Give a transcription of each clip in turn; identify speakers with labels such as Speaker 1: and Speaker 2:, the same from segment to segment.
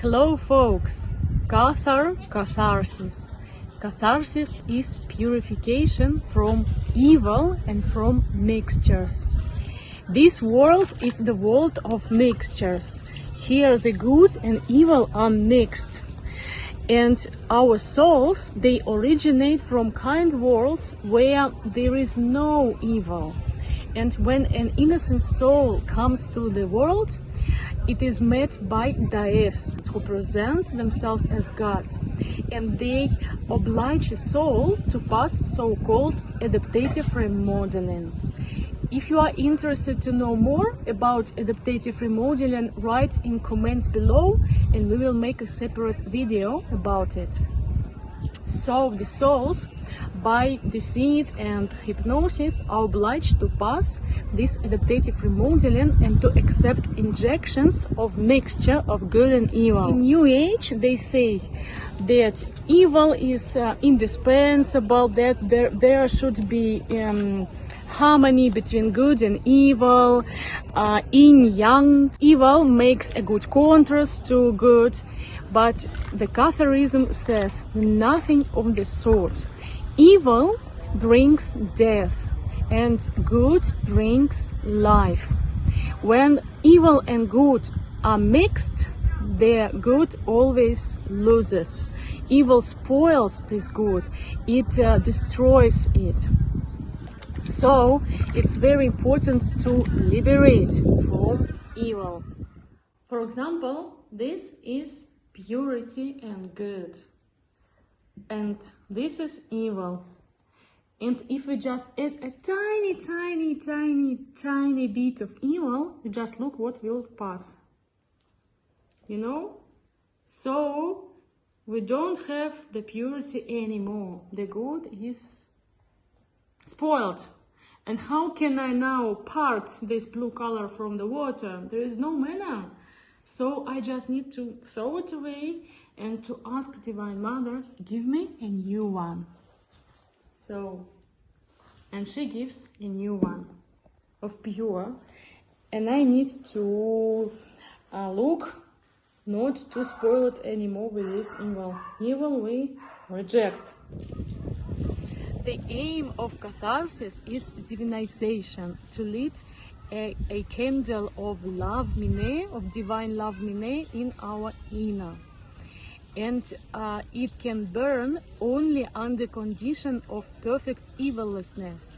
Speaker 1: Hello folks! Catharsis. Catharsis is purification from evil and from mixtures. This world is the world of mixtures. Here the good and evil are mixed. And our souls, they originate from kind worlds where there is no evil. And when an innocent soul comes to the world, it is met by deities who present themselves as gods, and they oblige a soul to pass so-called adaptative remodeling. If you are interested to know more about adaptative remodeling, write in comments below and we will make a separate video about it. So the souls, by deceit and hypnosis, are obliged to pass this adaptative remodeling and to accept injections of mixture of good and evil. In New Age, they say that evil is indispensable, that there should be harmony between good and evil, yin-yang. Evil makes a good contrast to good. But the Catharism says nothing of the sort. Evil brings death and good brings life. When evil and good are mixed, the good always loses. Evil spoils this good, it destroys it. So it's very important to liberate from evil. For example, this is purity and good, and this is evil. And if we just add a tiny bit of evil, you just look what will pass, you know. So we don't have the purity anymore, the good is spoiled. And how can I now part this blue color from the water? There is no manner. So I just need to throw it away and to ask Divine Mother, give me a new one. So, and she gives a new one of pure. And I need to look not to spoil it anymore with this evil. Evil we reject. The aim of catharsis is divinization, to lead a candle of love mine, of divine love mine in our inner. And it can burn only under condition of perfect evilessness.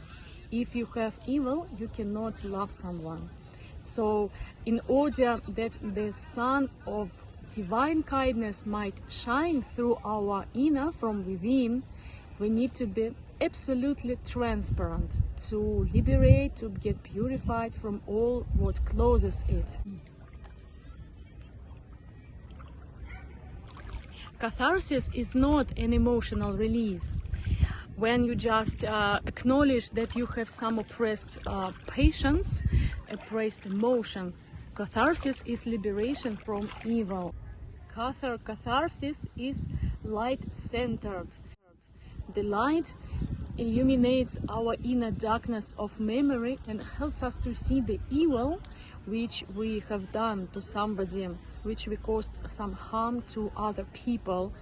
Speaker 1: If you have evil, you cannot love someone. So in order that the sun of divine kindness might shine through our inner from within, we need to be absolutely transparent, to liberate, to get purified from all what closes it. Catharsis is not an emotional release. When you just acknowledge that you have some oppressed passions, oppressed emotions, catharsis is liberation from evil. Catharsis is light-centered. The light illuminates our inner darkness of memory and helps us to see the evil which we have done to somebody, which we caused some harm to other people.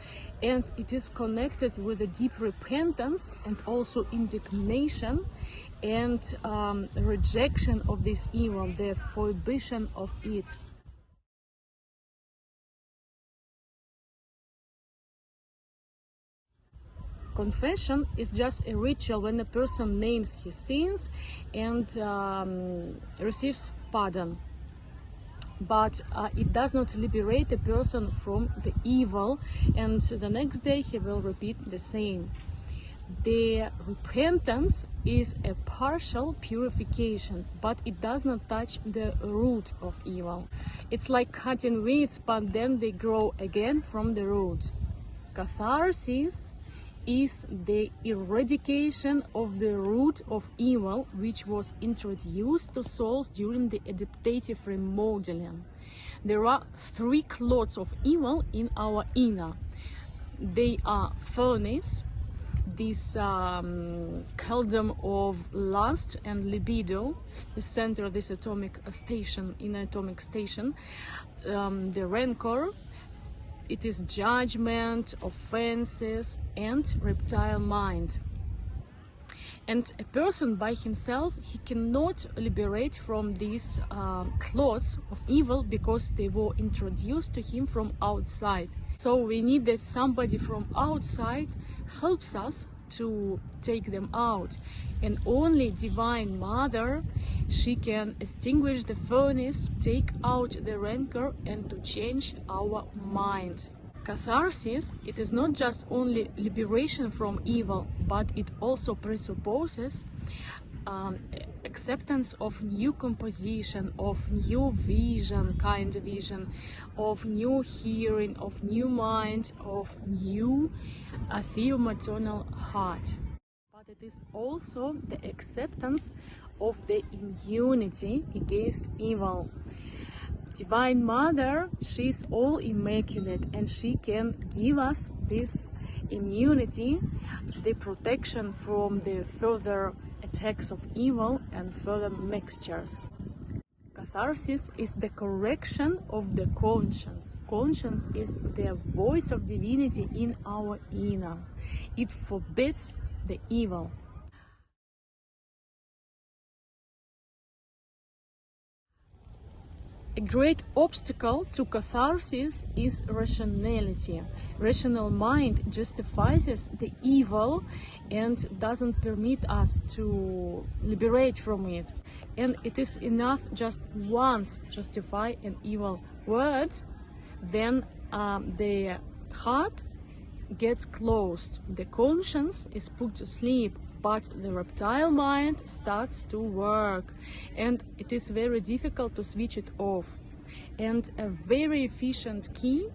Speaker 1: And it is connected with a deep repentance and also indignation and rejection of this evil, the prohibition of it. Confession is just a ritual when a person names his sins and receives pardon. But it does not liberate a person from the evil, and the next day he will repeat the same. The repentance is a partial purification, but it does not touch the root of evil. It's like cutting weeds, but then they grow again from the root. Catharsis is the eradication of the root of evil which was introduced to souls during the adaptative remodeling. There are three clods of evil in our inner. They are furnace, this cauldron of lust and libido, the center of this atomic station, the rancor, It is judgment, offenses, and reptile mind. And a person by himself, he cannot liberate from these clothes of evil because they were introduced to him from outside. So we need that somebody from outside helps us to take them out. And only Divine Mother, she can extinguish the furnace, take out the rancor, and to change our mind. Catharsis, it is not just only liberation from evil, but it also presupposes acceptance of new composition, of new vision, kind of vision, of new hearing, of new mind, of new theo-maternal heart. But it is also the acceptance of the immunity against evil. Divine Mother, she is all immaculate, and she can give us this immunity, the protection from the further attacks of evil and further mixtures. Catharsis is the correction of the conscience. Conscience is the voice of divinity in our inner. It forbids the evil. A great obstacle to catharsis is rationality. Rational mind justifies the evil and doesn't permit us to liberate from it. And it is enough just once justify an evil word, then the heart gets closed, the conscience is put to sleep, but the reptile mind starts to work, and it is very difficult to switch it off. And a very efficient key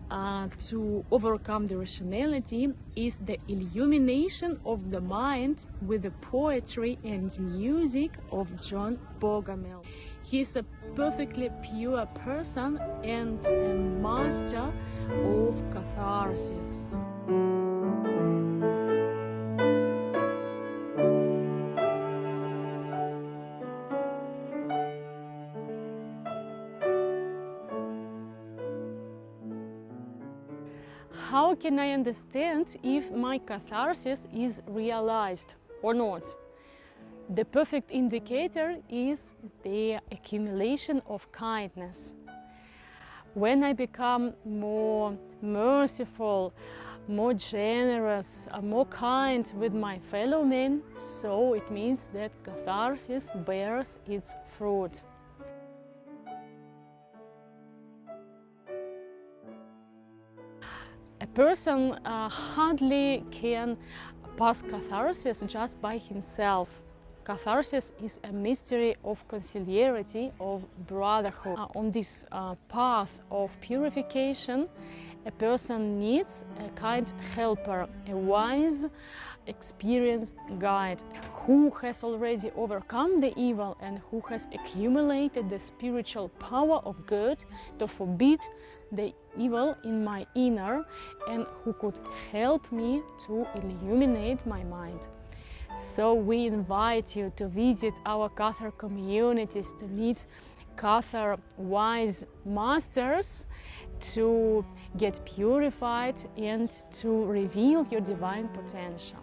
Speaker 1: to overcome the rationality is the illumination of the mind with the poetry and music of John Bogomil. He is a perfectly pure person and a master of catharsis. How can I understand if my catharsis is realized or not? The perfect indicator is the accumulation of kindness. When I become more merciful, more generous, more kind with my fellow men, so it means that catharsis bears its fruit. A person hardly can pass catharsis just by himself. Catharsis is a mystery of conciliarity, of brotherhood. On this path of purification, a person needs a kind helper, a wise, experienced guide who has already overcome the evil and who has accumulated the spiritual power of good to forbid the evil in my inner, and who could help me to illuminate my mind. So we invite you to visit our Cathar communities, to meet Cathar wise masters, to get purified and to reveal your divine potential.